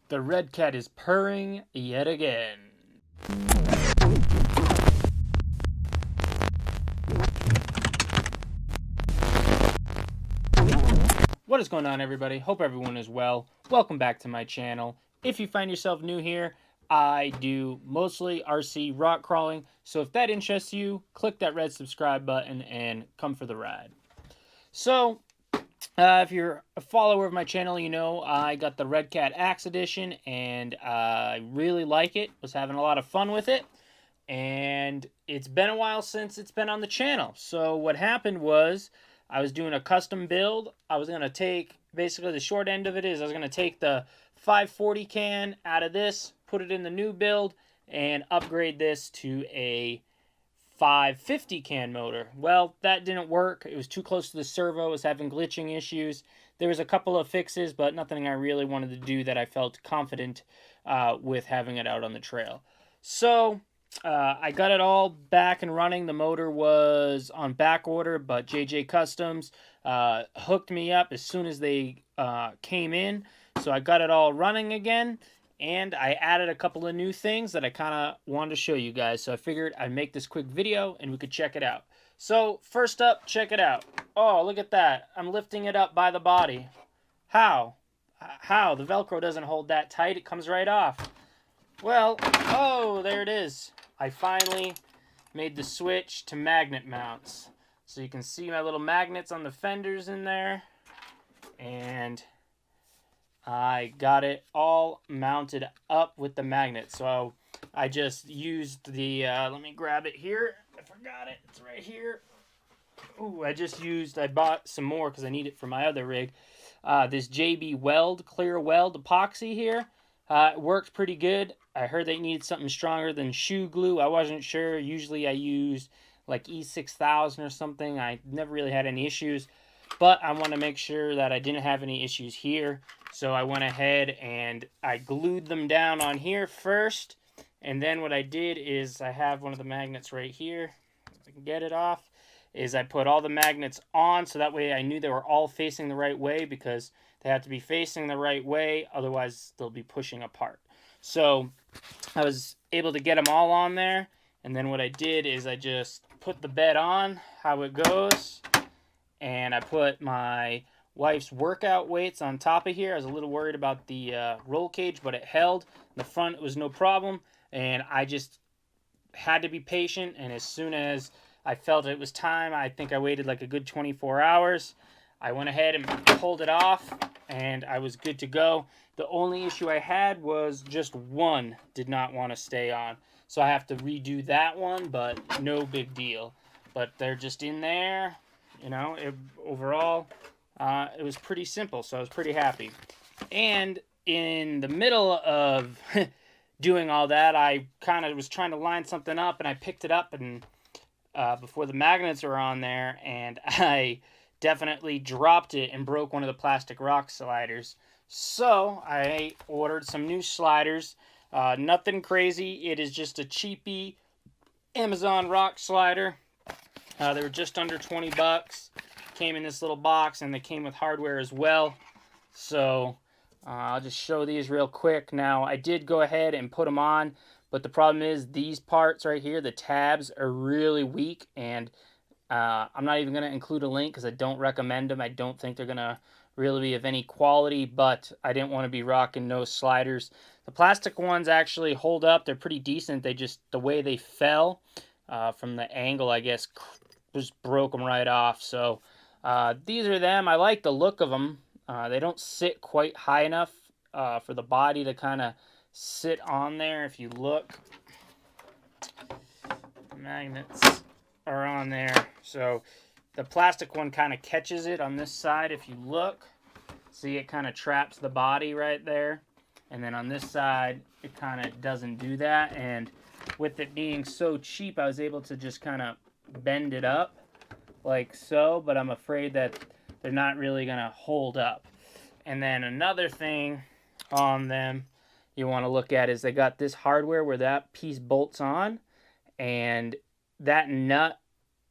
The red cat is purring yet again. What is going on, everybody? Hope everyone is well. Welcome back to my channel. If you find yourself new here, I do mostly RC rock crawling, so if that interests you, click that red subscribe button and come for the ride. So, if you're a follower of my channel, you know I got the Redcat Axe edition, and I really like it. Was having a lot of fun with it, and it's been a while since it's been on the channel. So what happened was I was doing a custom build. I was going to take, basically the short end of it is I was going to take the 540 can out of this, put it in the new build, and upgrade this to a 550 can motor. Well, that didn't work. It was too close to the servo. It was having glitching issues. There was a couple of fixes, but nothing I really wanted to do that I felt confident with having it out on the trail. So I got it all back and running. The motor was on back order, but JJ Customs hooked me up as soon as they came in. So I got it all running again. And I added a couple of new things that I kind of wanted to show you guys. So I figured I'd make this quick video and we could check it out. So first up, check it out. Oh, look at that. I'm lifting it up by the body. How? How? The Velcro doesn't hold that tight. It comes right off. Well, oh, there it is. I finally made the switch to magnet mounts. So you can see my little magnets on the fenders in there. And I got it all mounted up with the magnet. So I just used the, let me grab it here. I forgot it. It's right here. Ooh, I bought some more because I need it for my other rig. This JB Weld, clear weld epoxy here. It worked pretty good. I heard they needed something stronger than shoe glue. I wasn't sure. Usually I use like E6000 or something. I never really had any issues. But I want to make sure that I didn't have any issues here. So I went ahead and I glued them down on here first. And then what I did is I have one of the magnets right here. If I can get it off. Is I put all the magnets on so that way I knew they were all facing the right way, because they have to be facing the right way. Otherwise they'll be pushing apart. So I was able to get them all on there. And then what I did is I just put the bed on, how it goes. And I put my wife's workout weights on top of here. I was a little worried about the roll cage, but it held. In the front, it was no problem. And I just had to be patient. And as soon as I felt it was time, I think I waited like a good 24 hours. I went ahead and pulled it off, and I was good to go. The only issue I had was just one did not want to stay on. So I have to redo that one, but no big deal. But they're just in there. You know, overall, it was pretty simple, so I was pretty happy. And in the middle of doing all that, I kind of was trying to line something up, and I picked it up and before the magnets were on there, and I definitely dropped it and broke one of the plastic rock sliders. So I ordered some new sliders. Nothing crazy. It is just a cheapy Amazon rock slider. They were just under 20 bucks. Came in this little box, and they came with hardware as well. So I'll just show these real quick. Now, I did go ahead and put them on, but the problem is these parts right here, the tabs, are really weak, and I'm not even going to include a link because I don't recommend them. I don't think they're going to really be of any quality, but I didn't want to be rocking no sliders. The plastic ones actually hold up. They're pretty decent. They just, the way they fell from the angle, I guess, just broke them right off. So these are them. I like the look of them. They don't sit quite high enough for the body to kind of sit on there. If you look, the magnets are on there. So the plastic one kind of catches it on this side. If you look, see, it kind of traps the body right there. And then on this side, it kind of doesn't do that. And with it being so cheap, I was able to just kind of bend it up like so, but I'm afraid that they're not really going to hold up. And then another thing on them you want to look at is they got this hardware where that piece bolts on, and that nut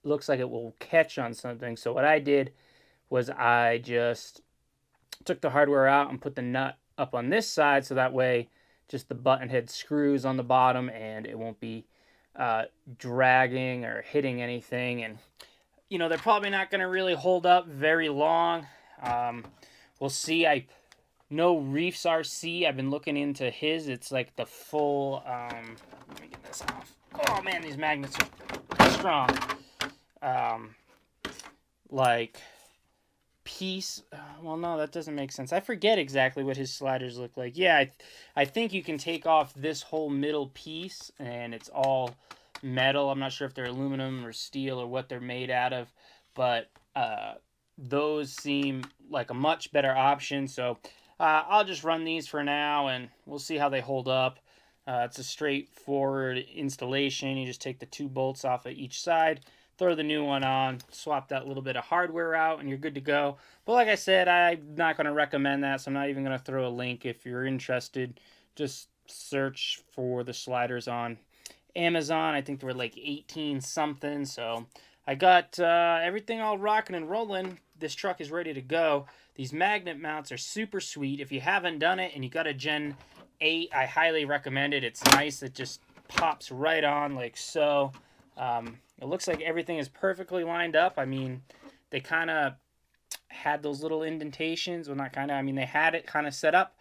looks like it will catch on something. So what I did was I just took the hardware out and put the nut up on this side, so that way just the button head screws on the bottom and it won't be dragging or hitting anything. And you know, they're probably not going to really hold up very long. We'll see. I know Reef's RC, I've been looking into his. It's like the full, let me get this off. Oh man, these magnets are strong. Like piece. Well, no, that doesn't make sense. I forget exactly what his sliders look like. Yeah, I think you can take off this whole middle piece and it's all metal. I'm not sure if they're aluminum or steel or what they're made out of, but those seem like a much better option. So I'll just run these for now and we'll see how they hold up. It's a straightforward installation. You just take the 2 bolts off of each side, throw the new one on, swap that little bit of hardware out, and you're good to go. But like I said, I'm not going to recommend that, so I'm not even going to throw a link. If you're interested, just search for the sliders on Amazon. I think they were like 18 something, so I got everything all rocking and rolling. This truck is ready to go. These magnet mounts are super sweet. If you haven't done it and you got a Gen 8, I highly recommend it. It's nice. It just pops right on like so. It looks like everything is perfectly lined up. I mean, they kind of had those little indentations. Well, not kind of. I mean, they had it kind of set up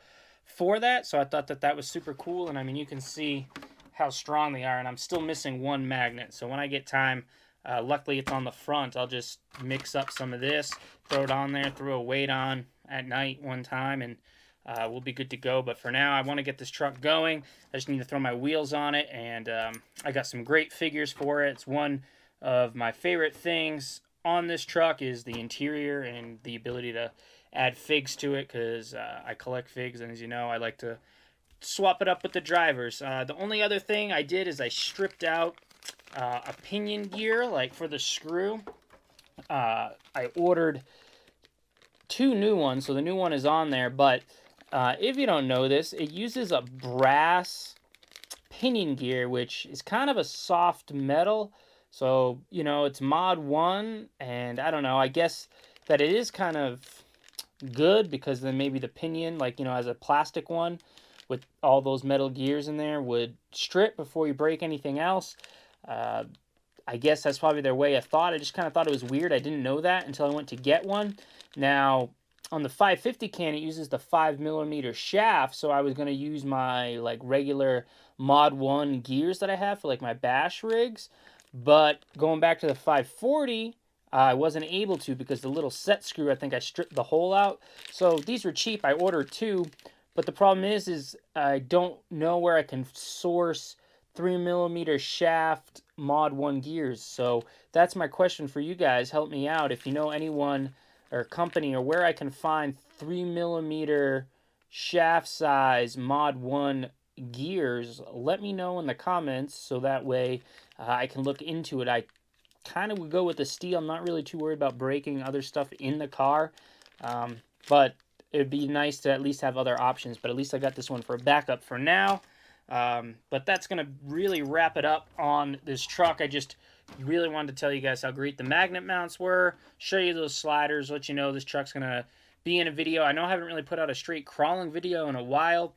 for that. So I thought that that was super cool. And I mean, you can see how strong they are. And I'm still missing one magnet. So when I get time, luckily it's on the front, I'll just mix up some of this, throw it on there, throw a weight on at night one time, and we'll be good to go. But for now, I want to get this truck going. I just need to throw my wheels on it, and I got some great figures for it. It's one of my favorite things on this truck is the interior and the ability to add figs to it, because I collect figs, and as you know, I like to swap it up with the drivers. The only other thing I did is I stripped out a pinion gear, like for the screw. I ordered 2 new ones, so the new one is on there, but if you don't know this, it uses a brass pinion gear, which is kind of a soft metal. So, you know, it's Mod 1, and I don't know, I guess that it is kind of good because then maybe the pinion, like, you know, as a plastic one with all those metal gears in there, would strip before you break anything else. I guess that's probably their way of thought. I just kind of thought it was weird. I didn't know that until I went to get one. Now, on the 550 can, it uses the 5mm shaft, so I was going to use my like regular Mod 1 gears that I have for like my bash rigs. But going back to the 540, I wasn't able to because the little set screw, I think I stripped the hole out. So these were cheap. I ordered 2, but the problem is I don't know where I can source 3mm shaft Mod 1 gears. So that's my question for you guys. Help me out if you know anyone or company or where I can find 3mm shaft size Mod 1 gears. Let me know in the comments so that way I can look into it. I kind of would go with the steel. I'm not really too worried about breaking other stuff in the car, but it'd be nice to at least have other options. But at least I got this one for a backup for now. But that's going to really wrap it up on this truck. I just really wanted to tell you guys how great the magnet mounts were, show you those sliders, let you know this truck's going to be in a video. I know I haven't really put out a straight crawling video in a while.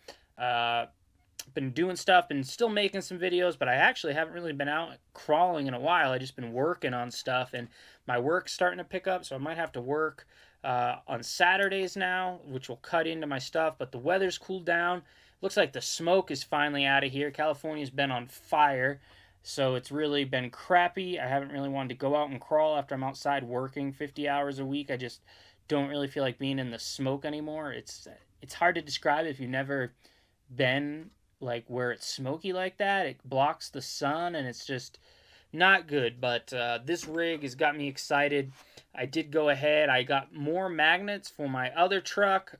Been doing stuff, been still making some videos, but I actually haven't really been out crawling in a while. I just been working on stuff, and my work's starting to pick up, so I might have to work on Saturdays now, which will cut into my stuff, but the weather's cooled down. Looks like the smoke is finally out of here. California's been on fire, so it's really been crappy. I haven't really wanted to go out and crawl after I'm outside working 50 hours a week. I just don't really feel like being in the smoke anymore. It's hard to describe if you've never been like where it's smoky like that. It blocks the sun and it's just not good. But this rig has got me excited. I did go ahead, I got more magnets for my other truck,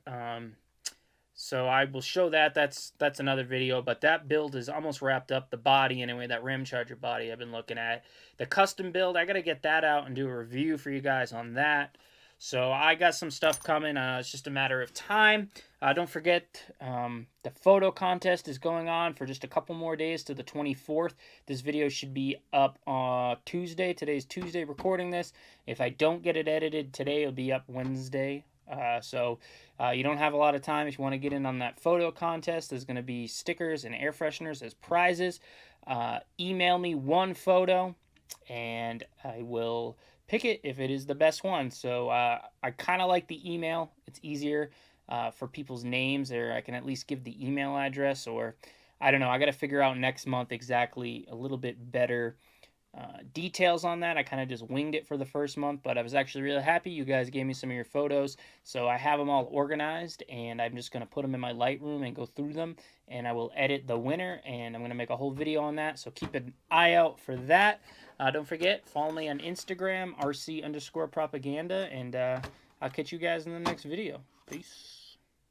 so I will show that. That's another video, but that build is almost wrapped up. The body anyway, that ram charger body I've been looking at. The custom build, I got to get that out and do a review for you guys on that. So I got some stuff coming. It's just a matter of time. Don't forget, the photo contest is going on for just a couple more days to the 24th. This video should be up on Tuesday. Today's Tuesday recording this. If I don't get it edited today, it'll be up Wednesday. So you don't have a lot of time if you want to get in on that photo contest. There's going to be stickers and air fresheners as prizes. Email me one photo and I will pick it if it is the best one. So I kind of like the email. It's easier for people's names, or I can at least give the email address, or I don't know. I got to figure out next month exactly a little bit better details on that. I kind of just winged it for the first month, but I was actually really happy. You guys gave me some of your photos, so I have them all organized, and I'm just going to put them in my Lightroom and go through them, and I will edit the winner, and I'm going to make a whole video on that, so keep an eye out for that. Don't forget, follow me on Instagram, RC_propaganda, and I'll catch you guys in the next video. Peace.